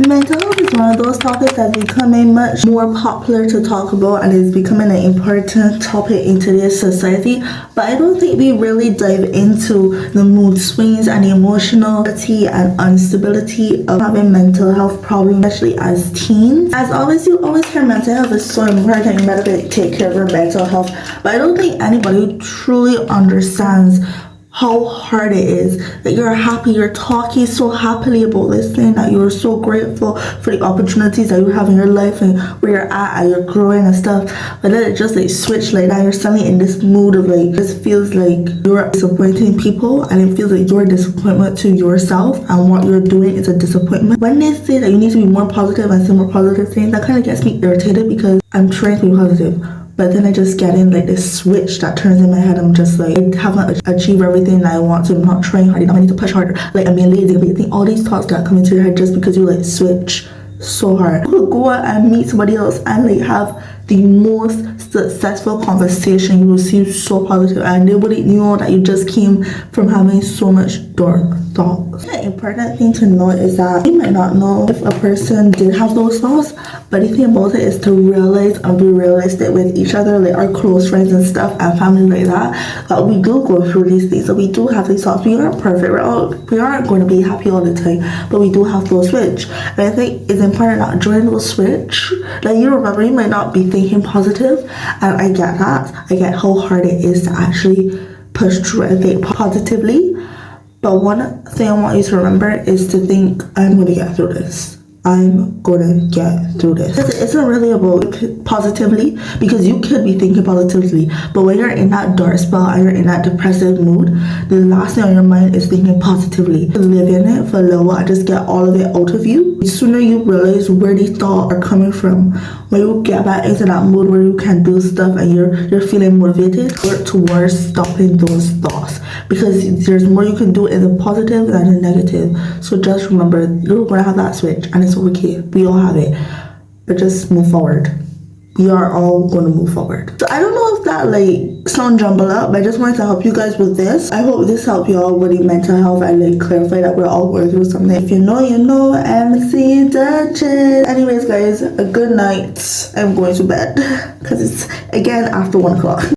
Mental health is one of those topics that's becoming much more popular to talk about and is becoming an important topic in today's society. But I don't think we really dive into the mood swings and the emotionality and instability of having mental health problems, especially as teens. As always, you always hear mental health is so important, you better take care of your mental health. But I don't think anybody truly understands how hard it is that you're happy, you're talking so happily about this thing, that you're so grateful for the opportunities that you have in your life and where you're at and you're growing and stuff, but then it just like switch like that. You're suddenly in this mood of like, this feels like you're disappointing people, and it feels like you're a disappointment to yourself, and what you're doing is a disappointment. When they say that you need to be more positive and say more positive things, that kind of gets me irritated because I'm trying to be positive. But then I just get in like this switch that turns in my head. I'm just like, I haven't achieved everything that I want to. I'm not trying hard enough. I need to push harder. Like, I'm being lazy. But I think all these thoughts that come into your head just because you like switch so hard. You could go out and meet somebody else and like have the most successful conversation. You will seem so positive, and they wouldn't know that you just came from having so much dark thoughts. The important thing to know is that you might not know if a person did have those thoughts, but the thing about it is to realize and be realistic with each other, like our close friends and stuff and family like that we do go through these things, that we do have these thoughts. We aren't perfect, we aren't going to be happy all the time, but we do have those switch. And I think it's important that during those switch, like, you remember, you might not be thinking positive, and I get that. I get how hard it is to actually push through and think positively. But one thing I want you to remember is to think, I'm going to get through this. I'm gonna get through this. It isn't really about positively, because you could be thinking positively, but when you're in that dark spell and you're in that depressive mood, the last thing on your mind is thinking positively. Live in it for a little while and just get all of it out of you. The sooner you realize where these thoughts are coming from, when you get back into that mood where you can do stuff and you're feeling motivated, work towards stopping those thoughts, because there's more you can do in the positive than the negative. So just remember, you're gonna have that switch, and it's okay. We all have it, but just move forward. We are all going to move forward. So I don't know if that like sound jumbled up, but I just wanted to help you guys with this. I hope this helped you all with the mental health and like clarify that we're all going through something. If you know, you know. Emcee Duchess. Anyways, guys, a good night. I'm going to bed because it's again after 1 o'clock.